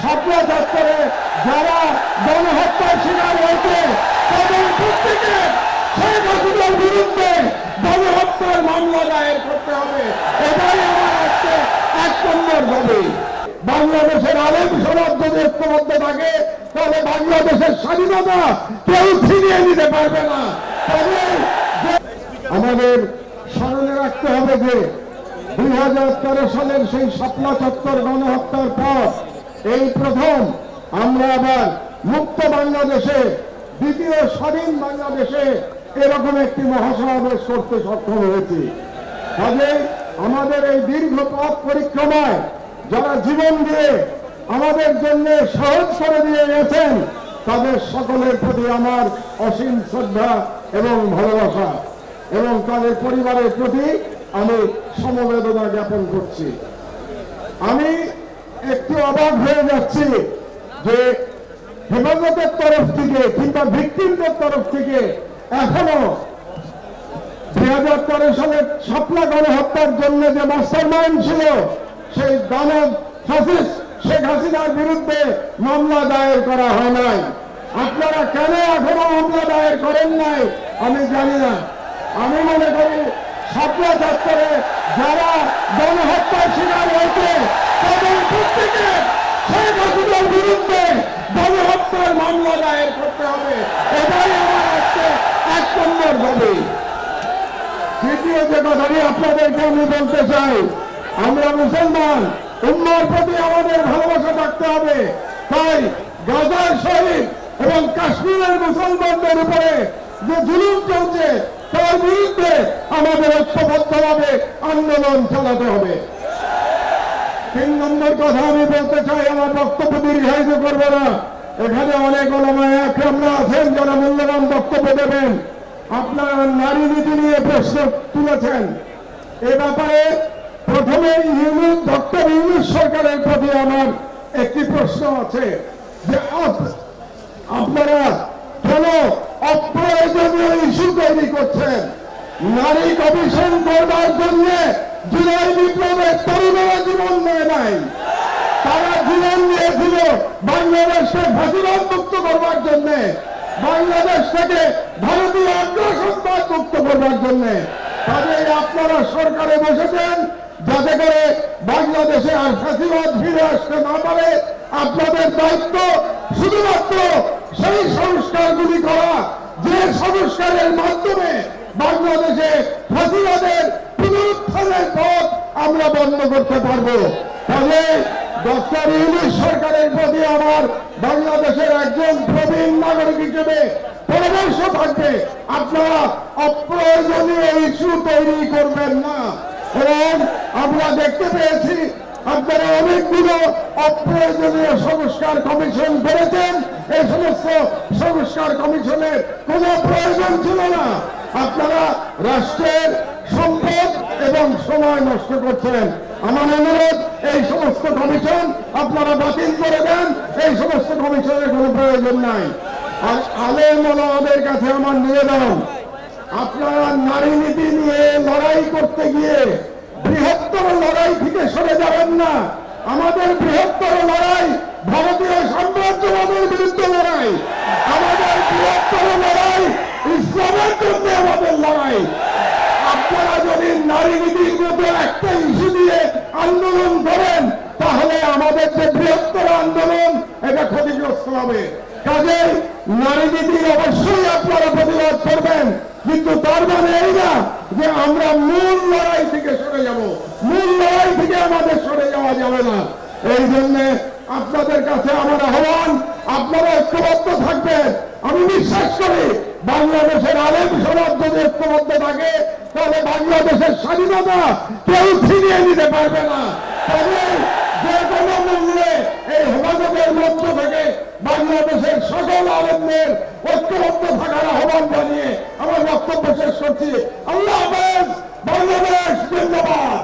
শাপলা চত্বরে যারা গণহত্যার শিকার হয়েছে তাদের প্রত্যেকে শেখ হাসিনার বিরুদ্ধে গণহত্যার মামলা দায়ের করতে হবে। এটাই আমার আজকে 1 নম্বর দাবি। বাংলাদেশের আলেম সমাজ যদি ঐক্যবদ্ধ থাকে তাহলে বাংলাদেশের স্বাধীনতা কেউ ছিনিয়ে নিতে পারবে না। তবে আমাদের স্মরণে রাখতে হবে যে 2013 সালের সেই শাপলা চত্বর গণহত্যার পর এই প্রথম আমরা আবার মুক্ত বাংলাদেশে, দ্বিতীয় স্বাধীন বাংলাদেশে এরকম একটি মহাসমাবেশ করতে সক্ষম হয়েছি। কাজে আমাদের এই দীর্ঘ পথ পরিক্রমায় যারা জীবন দিয়ে আমাদের জন্য সহজ করে দিয়ে গেছেন তাদের সকলের প্রতি আমার অসীম শ্রদ্ধা এবং ভালোবাসা, এবং তাদের পরিবারের প্রতি আমি সমবেদনা জ্ঞাপন করছি। আমি একটু অবাক হয়ে যাচ্ছি যে হেফাজতের তরফ থেকে কিংবা ভিকটিমদের তরফ থেকে এখনো 2013 সালের শাপলা গণহত্যার জন্য যে মাস্টারমাইন্ড ছিল সেই দানব ফ্যাসিস্ট শেখ হাসিনার বিরুদ্ধে মামলা দায়ের করা হয় নাই। আপনারা কেন এখনো মামলা দায়ের করেন নাই আমি জানি না। আমি মনে করি শাপলা চত্বরে যারা গণহত্যার শিকার হয়েছে তাদের প্রত্যেকে শেখ হাসিনার বিরুদ্ধে গণহত্যার মামলা দায়ের করতে হবে। এটাই আমার আজকে 1 নম্বর দাবি। দ্বিতীয় যে কথাটি আপনাদেরকে আমি বলতে চাই, আমরা মুসলমান, উম্মার প্রতি আমাদের ভালোবাসা থাকতে হবে। তাই গাজার শহীদ এবং কাশ্মীরের মুসলমানদের উপরে যে জুলুম চলছে তার বিরুদ্ধে আমাদের ঐক্যবদ্ধভাবে আন্দোলন চালাতে হবে। 3 নম্বর কথা আমি বলতে চাই, আমার বক্তব্য দীর্ঘায়িত করব না। এখানে অনেক ওলামায়ে একরামরা আছেন যারা মূল্যবান বক্তব্য দেবেন। আপনারা নারী নীতি নিয়ে প্রশ্ন তুলেছেন। এ ব্যাপারে প্রথমে ডক্টর ইউনূস সরকারের প্রতি আমার একটি প্রশ্ন আছে যে আপনারা কেন অপ্রয়োজনীয় ইস্যু তৈরি করছেন? নারী কমিশন করবার জন্য জুলাই বিপ্লবের তরুণেরা জীবন নেয় নাই, তারা জীবন দিয়েছিল বাংলাদেশকে ফাঁসিবাদ মুক্ত করবার জন্য, বাংলাদেশ থেকে ভারতীয় আগ্রাসনবাদ মুক্ত করবার জন্য। তাদের আপনারা সরকারে বসেছেন যাতে করে বাংলাদেশে আর ফাঁসিবাদ ফিরে আসতে না পারে। আপনাদের দায়িত্ব শুধুমাত্র সেই সংস্কারগুলি করা যে সংস্কারের মাধ্যমে বাংলাদেশে ফাঁসিবাদের পুনরুত্থানের পথ আমরা বন্ধ করতে পারবো। তবে ডক্টর ইউনূস সরকারের প্রতি আমার বাংলাদেশের একজন প্রবীণ নাগরিক হিসেবে পরামর্শ থাকবে, আপনারা অপ্রয়োজনীয় ইস্যু তৈরি করবেন না। এবং আমরা দেখতে পেয়েছি আপনারা অনেকগুলো অপ্রয়োজনীয় সংস্কার কমিশন করেছেন। এই সমস্ত সংস্কার কমিশনের কোনো প্রয়োজন ছিল না। আপনারা রাষ্ট্রের সম্পদ এবং সময় নষ্ট করছেন। আমার অনুরোধ, এই সমস্ত কমিশন আপনারা বাতিল করে দেন। এই সমস্ত কমিশনের কোনো প্রয়োজন নাই। আর আলেম ওলামাদের কাছে আমার নিবেদন, আপনারা নারী নীতি নিয়ে লড়াই করতে গিয়ে বৃহত্তর লড়াই থেকে সরে যাবেন না। আমাদের বৃহত্তর লড়াই ভারতীয় সাম্রাজ্যবাদের বিরুদ্ধে লড়াই, আমাদের বৃহত্তর লড়াই ইসলামের জন্য আমাদের লড়াই। আপনারা যদি নারী নীতির মতো একটা ইস্যু দিয়ে আন্দোলন করেন তাহলে আমাদের যে বৃহত্তর আন্দোলন এটা ক্ষতিগ্রস্ত হবে। কাজেই নারী নীতির অবশ্যই আপনারা প্রতিবাদ করবেন, কিন্তু তার মানে এই না যে আমরা মূল লড়াই থেকে সরে যাব। মূল লড়াই থেকে আমাদের সরে যাওয়া যাবে না। এই জন্য আপনাদের কাছে আমার আহ্বান, আপনারা ঐক্যবদ্ধ থাকবেন। আমি বিশ্বাস করি বাংলাদেশের আলেম সমাজ যদি ঐক্যবদ্ধ থাকে তাহলে বাংলাদেশের স্বাধীনতা কেউ ছিনিয়ে নিতে পারবে না। তবে যে কোনো মূল্যে এই হেফাজতের মধ্য থেকে বাংলাদেশের সকল আলেমদের ঐক্যবদ্ধ থাকার আহ্বান জানিয়ে আমার বক্তব্য শেষ করছি। আল্লাহ হাফেজ। বাংলাদেশ জিন্দাবাদ।